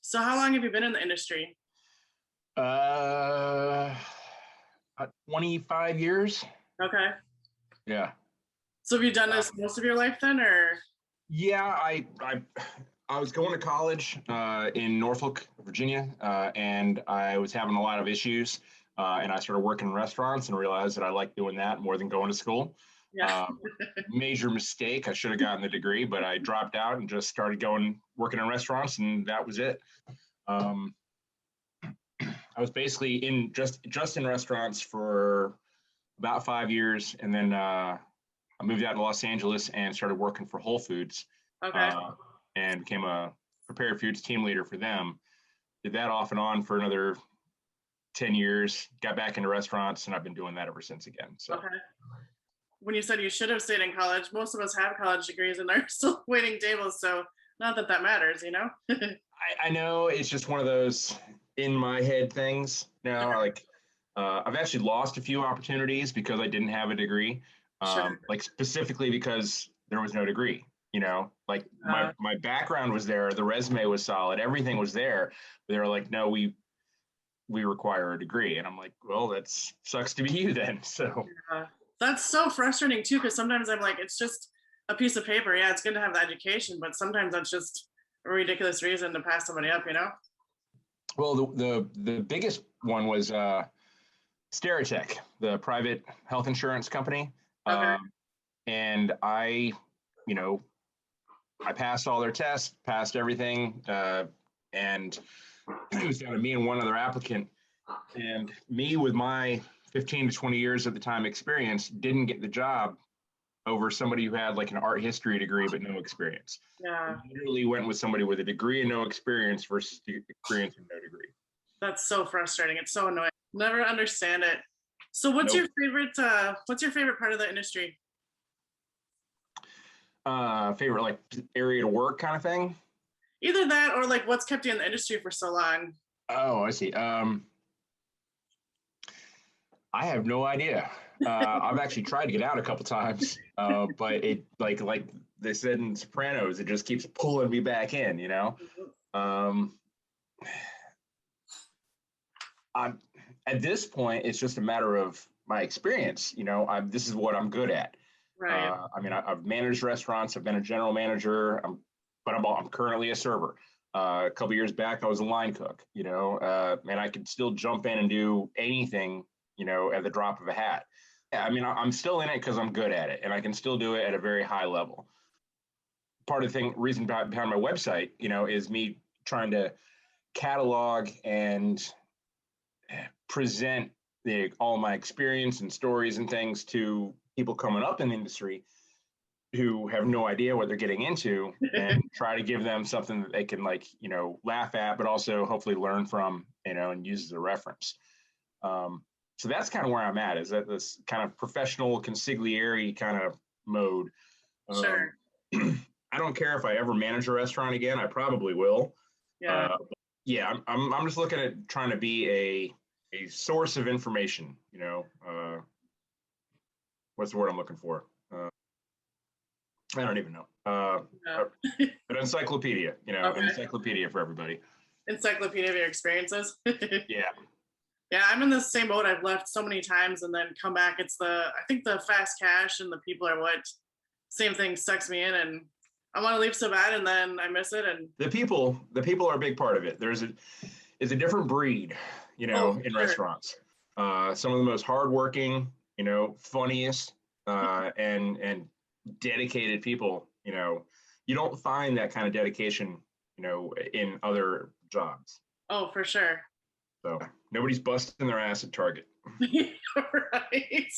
So how long have you been in the industry? Uh, 25 years. Okay. Yeah. So have you done Uh, this most of your life then, or? yeah, I was going to college in Norfolk, Virginia, and I was having a lot of issues. And I started working in restaurants and realized that I like doing that more than going to school. Yeah. Um, Major mistake. I should have gotten the degree, but I dropped out and just started going working in restaurants, and that was it. Um, I was basically in just in restaurants for about 5 years, and then I moved out to Los Angeles and started working for Whole Foods, Okay. uh, and became a prepared foods team leader for them. Did that off and on for another 10 years. Got back into restaurants, and I've been doing that ever since again. So Okay. When you said you should have stayed in college, most of us have college degrees and they're still waiting tables. So not that that matters, you know? I know it's just one of those in my head things. Now, like I've actually lost a few opportunities because I didn't have a degree, Sure. like specifically because there was no degree. Like Uh, my background was there, the resume was solid, everything was there. But they were like, no, we require a degree, and I'm like, well, that sucks to be you then. So that's so frustrating too, because sometimes I'm like, it's just a piece of paper. Yeah, it's good to have the education, but sometimes that's just a ridiculous reason to pass somebody up, you know? well, the biggest one was Steritech, the private health insurance company. Okay. Um, and you know, I passed all their tests, passed everything, and it was down to me and one other applicant. And me, with my 15 to 20 years at the time experience, didn't get the job over somebody who had like an art history degree but no experience. Yeah. Literally went with somebody with a degree and no experience versus experience and no degree. That's so frustrating. It's so annoying. Never understand it. So Nope. what's your favorite part of the industry? Favorite like area to work kind of thing. Either that or like what's kept you in the industry for so long? Oh, I see. I have no idea. I've actually tried to get out a couple times, but it like they said in Sopranos, it just keeps pulling me back in. Um, I'm at this point, it's just a matter of my experience. This is what I'm good at. Right. I've managed restaurants. I've been a general manager. But I'm currently a server. A couple years back, I was a line cook. And I could still jump in and do anything. At the drop of a hat. I'm still in it because I'm good at it, and I can still do it at a very high level. Part of the reason behind my website, is me trying to catalog and present all my experience and stories and things to people coming up in the industry who have no idea what they're getting into, and try to give them something that they can laugh at, but also hopefully learn from, and use as a reference. So that's kind of where I'm at, is that this kind of professional consigliere kind of mode. Um, Sure. I don't care if I ever manage a restaurant again. I probably will. Yeah. Yeah, I'm just looking at trying to be a source of information. What's the word I'm looking for? I don't even know. Yeah. An encyclopedia. An Okay. encyclopedia for everybody. Encyclopedia of your experiences. Yeah. Yeah, I'm in the same boat. I've left so many times and then come back. I think the fast cash and the people are what same thing sucks me in, and I want to leave so bad and then I miss it. And The people are a big part of it. It's a different breed, oh, in sure. restaurants. Some of the most hardworking, funniest, and dedicated people. You don't find that kind of dedication, in other jobs. Oh, for sure. So nobody's busting their ass at Target. Right.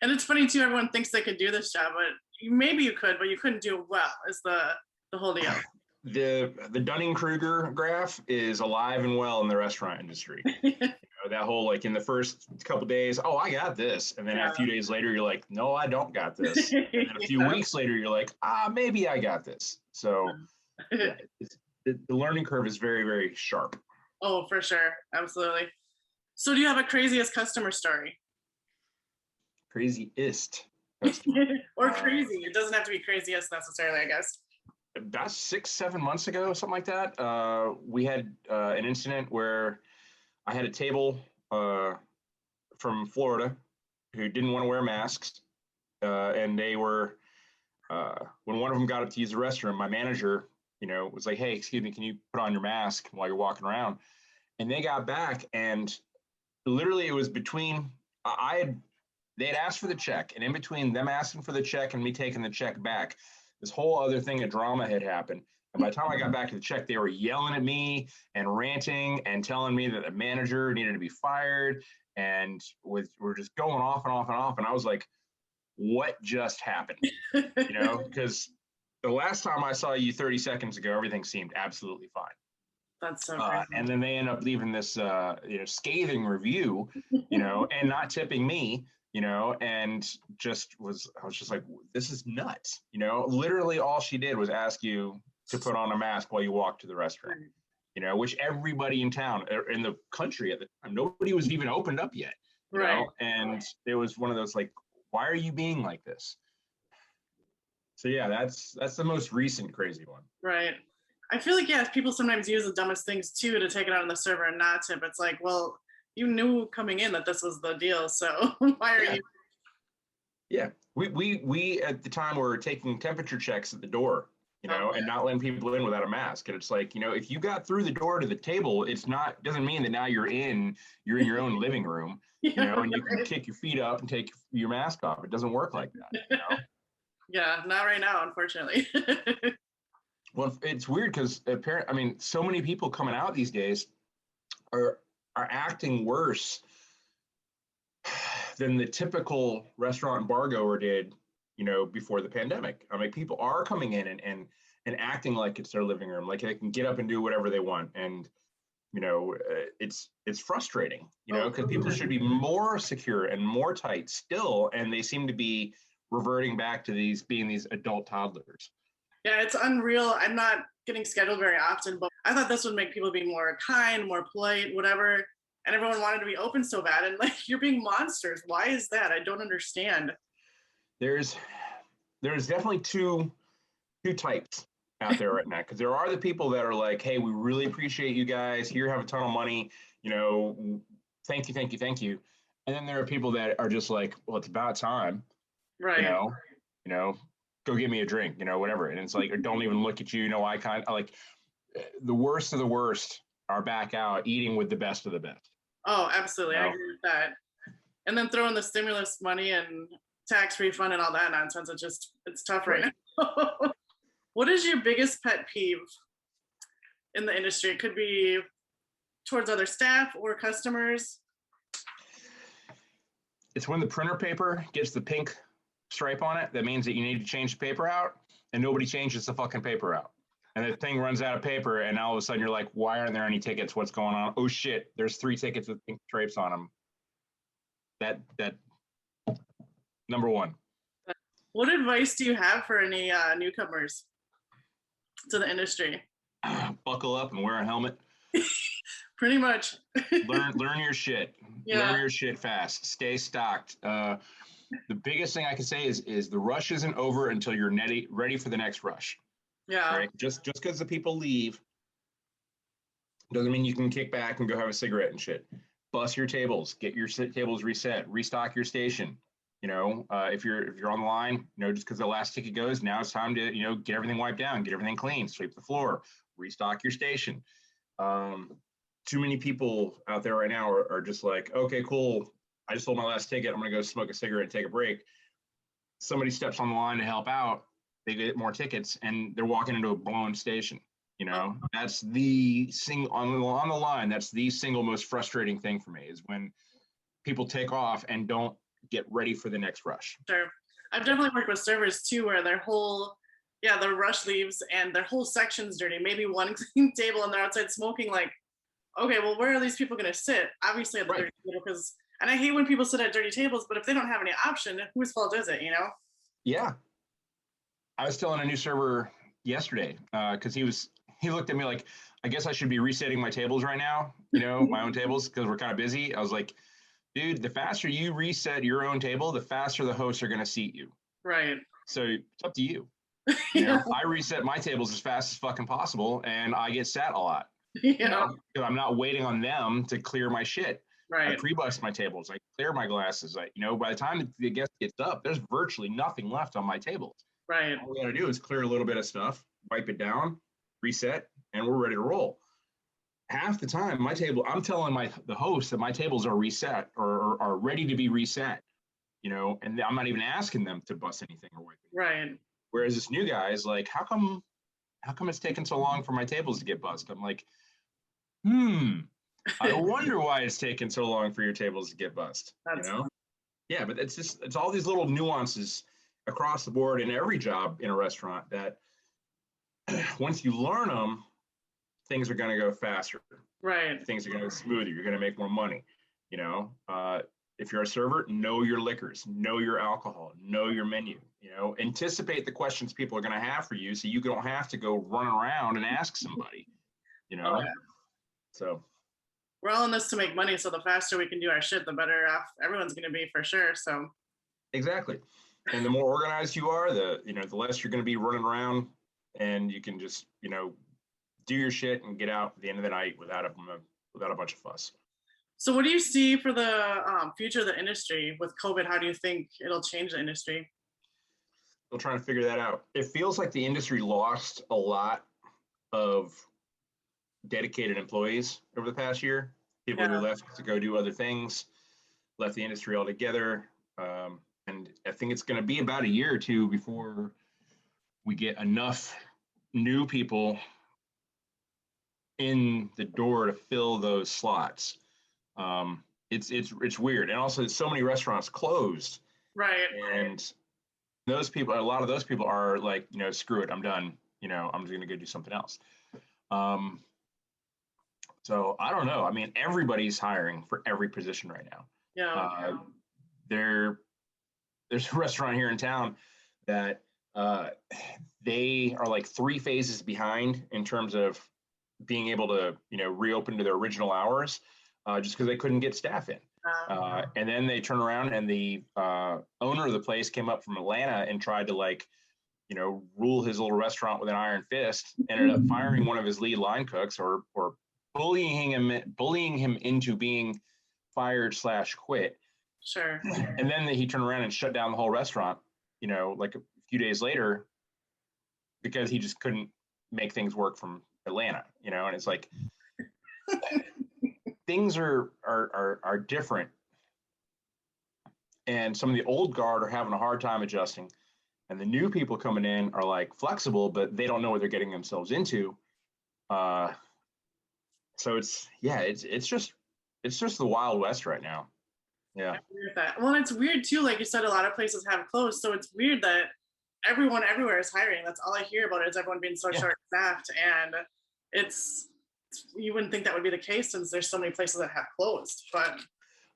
And it's funny too, everyone thinks they could do this job, but maybe you could, but you couldn't do it well, is the whole deal. The Dunning-Kruger graph is alive and well in the restaurant industry. That whole, like, in the first couple days, oh, I got this, and then a few days later you're like, no, I don't got this, and then a few Yeah. weeks later you're like, maybe I got this. So yeah, the learning curve is very, very sharp. Oh, for sure. Absolutely. So do you have a craziest customer story? Craziest customer. Or crazy? It doesn't have to be craziest necessarily, I guess. about 6, 7 months ago, something like that, we had an incident where I had a table from Florida who didn't want to wear masks, and they were when one of them got up to use the restroom, my manager, was like, "Hey, excuse me, can you put on your mask while you're walking around?" And they got back, and literally, it was between they had asked for the check, and in between them asking for the check and me taking the check back, this whole other thing of drama had happened. And by the time I got back to the check, they were yelling at me and ranting and telling me that the manager needed to be fired, and we're just going off and off and off. And I was like, "What just happened?" Because the last time I saw you 30 seconds ago, everything seemed absolutely fine. That's so crazy. And then they end up leaving this, scathing review, and not tipping me, and I was just like, this is nuts. Literally all she did was ask you to put on a mask while you walk to the restroom, which everybody in town, in the country at the time, nobody was even opened up yet, Right. And it was one of those like, why are you being like this? So yeah, that's the most recent crazy one. Right. I feel like, yeah, people sometimes use the dumbest things too to take it out on the server and not tip. It's like, well, you knew coming in that this was the deal, so why are you? Yeah, we at the time were taking temperature checks at the door, and not letting people in without a mask. And it's like, if you got through the door to the table, doesn't mean that now you're in your own living room, Yeah, and you can kick your feet up and take your mask off. It doesn't work like that. Yeah, not right now, unfortunately. Well, it's weird because so many people coming out these days are acting worse than the typical restaurant and bar goer did, before the pandemic. I mean, people are coming in and acting like it's their living room, like they can get up and do whatever they want. And, it's frustrating, because people should be more secure and more tight still. And they seem to be reverting back to being these adult toddlers. Yeah, it's unreal. I'm not getting scheduled very often, but I thought this would make people be more kind, more polite, whatever. And everyone wanted to be open so bad. And like, you're being monsters. Why is that? I don't understand. There's definitely two types out there right now, because there are the people that are like, "Hey, we really appreciate you guys. Here, have a ton of money. Thank you, thank you, thank you." And then there are people that are just like, "Well, it's about time. Right. You know, go get me a drink. Whatever." And it's like, or don't even look at you. I kind of like the worst of the worst are back out eating with the best of the best. Oh, absolutely. I agree with that. And then throwing the stimulus money and tax refund and all that nonsense. It's tough right now. What is your biggest pet peeve in the industry? It could be towards other staff or customers. It's when the printer paper gets the pink stripe on it. That means that you need to change the paper out, and nobody changes the fucking paper out. And the thing runs out of paper, and all of a sudden you're like, "Why aren't there any tickets? What's going on? Oh shit, there's 3 tickets with pink stripes on them." That number one. What advice do you have for any newcomers to the industry? Buckle up and wear a helmet. Pretty much. learn your shit. Yeah. Learn your shit fast. Stay stocked. The biggest thing I can say is the rush isn't over until you're ready for the next rush. Yeah. Right. Just because the people leave doesn't mean you can kick back and go have a cigarette and shit. Bus your tables. Get your tables reset. Restock your station. If you're on the line, just because the last ticket goes, now it's time to get everything wiped down, get everything clean, sweep the floor, restock your station. Too many people out there right now are just like, "Okay, cool. I just sold my last ticket. I'm gonna go smoke a cigarette and take a break." Somebody steps on the line to help out. They get more tickets, and they're walking into a blown station. That's the on the line. That's the single most frustrating thing for me is when people take off and don't get ready for the next rush. Sure. I've definitely worked with servers too, where their the rush leaves and their whole section's dirty. Maybe one clean table and they're outside smoking. Like, okay, well, where are these people going to sit? Obviously at the dirty table, and I hate when people sit at dirty tables, but if they don't have any option, whose fault is it, Yeah. I was telling a new server yesterday because he looked at me like, "I guess I should be resetting my tables right now, my own tables, because we're kind of busy." I was like, "Dude, the faster you reset your own table, the faster the hosts are going to seat you." Right. So it's up to you. You Yeah. know, I reset my tables as fast as fucking possible, and I get sat a lot. You Yeah. know, because I'm not waiting on them to clear my shit. I Right. pre-bust my tables. I clear my glasses. By the time the guest gets up, there's virtually nothing left on my tables. Right. All we got to do is clear a little bit of stuff, wipe it down, reset, and we're ready to roll. Half the time, my table, I'm telling the host that my tables are reset or are ready to be reset. You know, and I'm not even asking them to bust anything or wipe anything. Right. Whereas this new guy is like, how come it's taking so long for my tables to get bussed? I'm like, I wonder why it's taking so long for your tables to get bussed. That's Yeah, but it's all these little nuances across the board in every job in a restaurant that once you learn them, things are going to go faster. right. Things are going to go smoother. You're going to make more money. You know, if you're a server, know your liquors, know your alcohol, know your menu. You know, anticipate the questions people are going to have for you, so you don't have to go run around and ask somebody. You Oh know, yeah. so We're all in this to make money, so the faster we can do our shit, the better off everyone's gonna be for sure. So exactly. And the more organized you are, the less you're going to be running around, and you can just do your shit and get out at the end of the night without a bunch of fuss. so what do you see for the future of the industry with COVID? How do you think it'll change the industry? Still trying to figure that out. It feels like the industry lost a lot of dedicated employees over the past year. People who Yeah. left to go do other things, left the industry altogether. And I think it's going to be about a year or two before we get enough new people in the door to fill those slots. It's weird, and also so many restaurants closed, Right. and a lot of those people are like, screw it, I'm done. I'm just gonna go do something else. Um, so I don't know. I mean, everybody's hiring for every position right now. Yeah. Uh, there, there's a restaurant here in town that uh, they are like 3 phases behind in terms of being able to reopen to their original hours, just because they couldn't get staff in. And then they turn around and the owner of the place came up from Atlanta and tried to rule his little restaurant with an iron fist. Ended up firing one of his lead line cooks, or bullying him into being fired/quit. Sure. And then he turned around and shut down the whole restaurant. Like a few days later, because he just couldn't make things work from Atlanta. And it's like things are different, and some of the old guard are having a hard time adjusting, and the new people coming in are like flexible, but they don't know what they're getting themselves into. So it's just the Wild West right now. Yeah. I agree with that. Well, it's weird too. Like you said, a lot of places have closed, so it's weird that everyone everywhere is hiring. That's all I hear about is everyone being so Yeah. short-staffed, and you wouldn't think that would be the case since there's so many places that have closed. But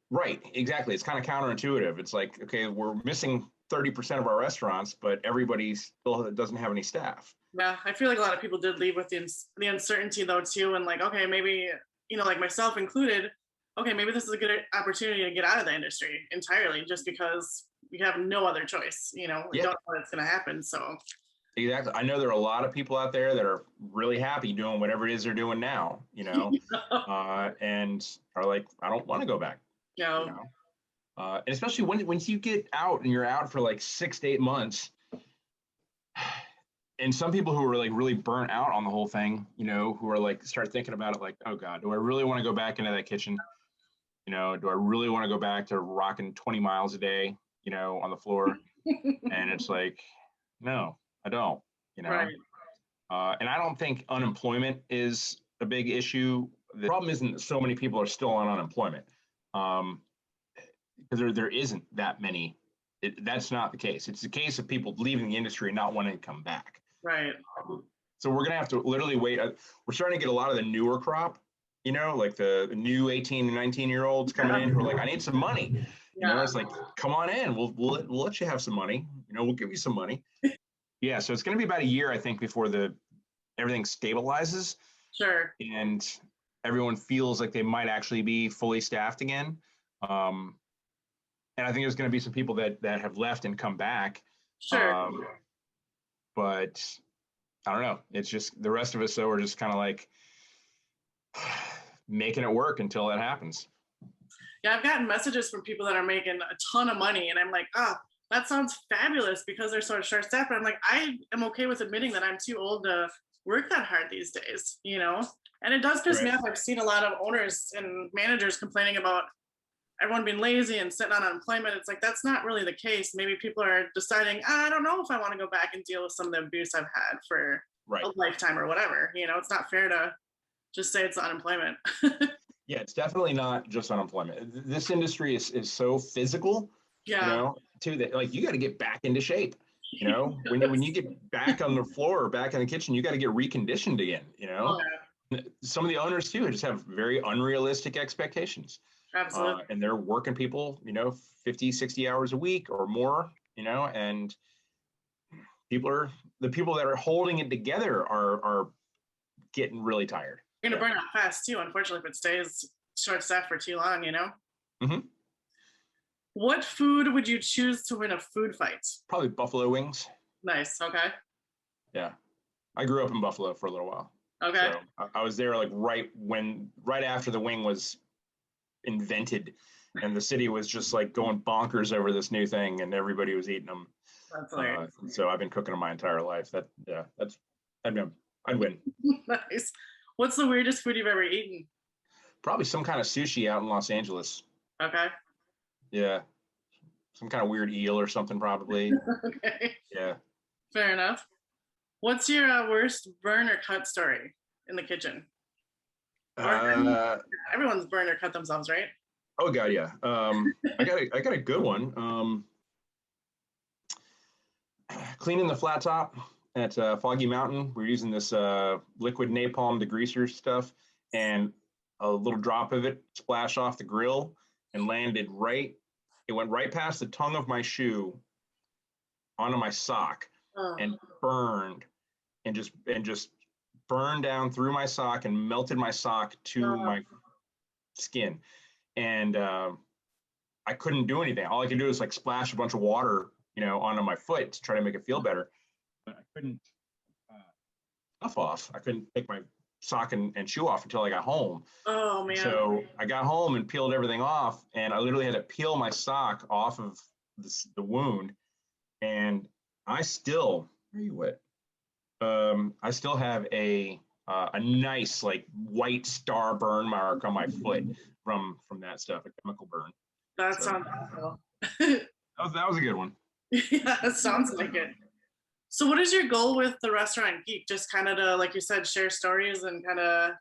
Right, exactly. It's kind of counterintuitive. It's like, okay, we're missing 30% of our restaurants, but everybody still doesn't have any staff. yeah, I feel like a lot of people did leave with the uncertainty though too, and like, okay, maybe like myself included. Okay, maybe this is a good opportunity to get out of the industry entirely, just because we have no other choice. We don't know what's going to happen. So Exactly. I know there are a lot of people out there that are really happy doing whatever it is they're doing now, and are like, I don't want to go back. yeah, And especially once you get out and you're out for like 6 to 8 months, and some people who are like really burnt out on the whole thing, who are like start thinking about it like, oh God, do I really want to go back into that kitchen? Do I really want to go back to rocking 20 miles a day, on the floor? And it's like, no, I don't, right. And I don't think unemployment is a big issue. The problem isn't that so many people are still on unemployment, because there isn't that many. That's not the case. It's the case of people leaving the industry and not wanting to come back. Right. So we're going to have to literally wait. We're starting to get a lot of the newer crop, like the new 18 and 19-year-olds coming in who are like, I need some money. It's like, come on in. We'll let you have some money. We'll give you some money. Yeah. So it's going to be about a year, I think, before everything stabilizes. Sure. And everyone feels like they might actually be fully staffed again. And I think there's going to be some people that have left and come back. Sure. but I don't know. It's just the rest of us, though, are just kind of like making it work until that happens. Yeah, I've gotten messages from people that are making a ton of money, and I'm like, oh, that sounds fabulous because they're sort of short staffed. But I'm like, I am okay with admitting that I'm too old to work that hard these days, you know? And it does piss me off. I've seen a lot of owners and managers complaining about everyone being lazy and sitting on unemployment. It's like, that's not really the case. Maybe people are deciding, I don't know if I want to go back and deal with some of the abuse I've had for a lifetime or whatever. You know, it's not fair to just say it's unemployment. Yeah, it's definitely not just unemployment. This industry is so physical, Yeah. you know, too, that like you got to get back into shape. You know, when you get back on the floor or back in the kitchen, you got to get reconditioned again, you know. Oh, yeah. Some of the owners too just have very unrealistic expectations. Absolutely. And they're working people, you know, 50, 60 hours a week or more, you know, and the people that are holding it together are getting really tired. You're gonna burn out fast too, unfortunately, if it stays short staffed for too long, you know? Mm-hmm. What food would you choose to win a food fight? Probably buffalo wings. Nice. Okay. Yeah. I grew up in Buffalo for a little while. Okay. So I was there like right after the wing was invented and the city was just like going bonkers over this new thing and everybody was eating them. That's hilarious. So I've been cooking them my entire life. I'd win. Nice. What's the weirdest food you've ever eaten? Probably some kind of sushi out in Los Angeles. Okay. Yeah. Some kind of weird eel or something probably. Okay. Yeah. Fair enough. What's your worst burn or cut story in the kitchen? Everyone's burned or cut themselves, right? Oh God, yeah. I got a good one. Cleaning the flat top at Foggy Mountain. We're using this liquid napalm degreaser stuff, and a little drop of it splashed off the grill and landed right. It went right past the tongue of my shoe onto my sock and burned, and just burned down through my sock and melted my sock to my skin. And I couldn't do anything. All I could do was like splash a bunch of water, you know, onto my foot to try to make it feel better. But I couldn't stuff off. I couldn't take my sock and shoe off until I got home. Oh man. So I got home and peeled everything off, and I literally had to peel my sock off of the wound. And I still, where are you at? I still have a nice like white star burn mark on my foot from that stuff, a chemical burn. That sounds awful. that was a good one. Yeah, it sounds like it. So what is your goal with the restaurant Geek? Just kind of to, like you said, share stories and kind of.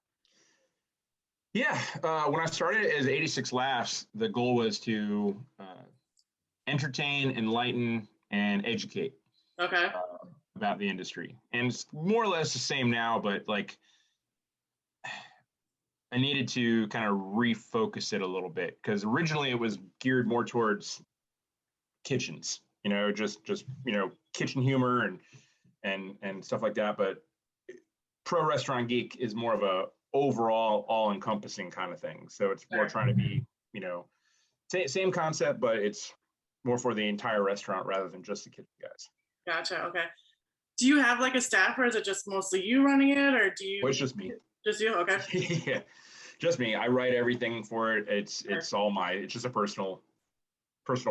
Yeah, when I started as 86 Laughs, the goal was to entertain, enlighten, and educate. Okay. About the industry. And it's more or less the same now, but like I needed to kind of refocus it a little bit because originally it was geared more towards kitchens, you know, just you know, kitchen humor and stuff like that. But Pro Restaurant Geek is more of a overall all-encompassing kind of thing. So it's more trying to be, you know, same concept, but it's more for the entire restaurant rather than just the kitchen guys. Gotcha. Okay. Do you have like a staff, or is it just mostly you running it, or do you? Well, it's just me. Just you? Okay. Yeah, just me. I write everything for it. It's all it's just a personal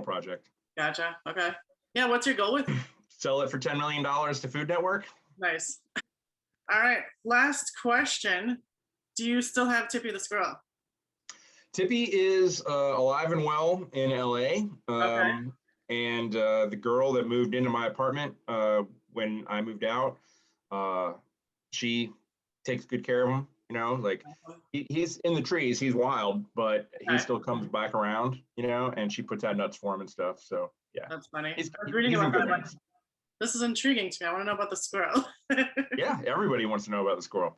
project. Gotcha. Okay. Yeah. What's your goal with it? Sell it for $10 million to Food Network. Nice. All right. Last question. Do you still have Tippy the squirrel? Tippy is alive and well in LA. Okay. And the girl that moved into my apartment when I moved out, she takes good care of him. You know, like he's in the trees, he's wild, but he still comes back around. You know, and she puts out nuts for him and stuff. So yeah, that's funny. He's reading about that. This is intriguing to me. I want to know about the squirrel. Yeah, everybody wants to know about the squirrel.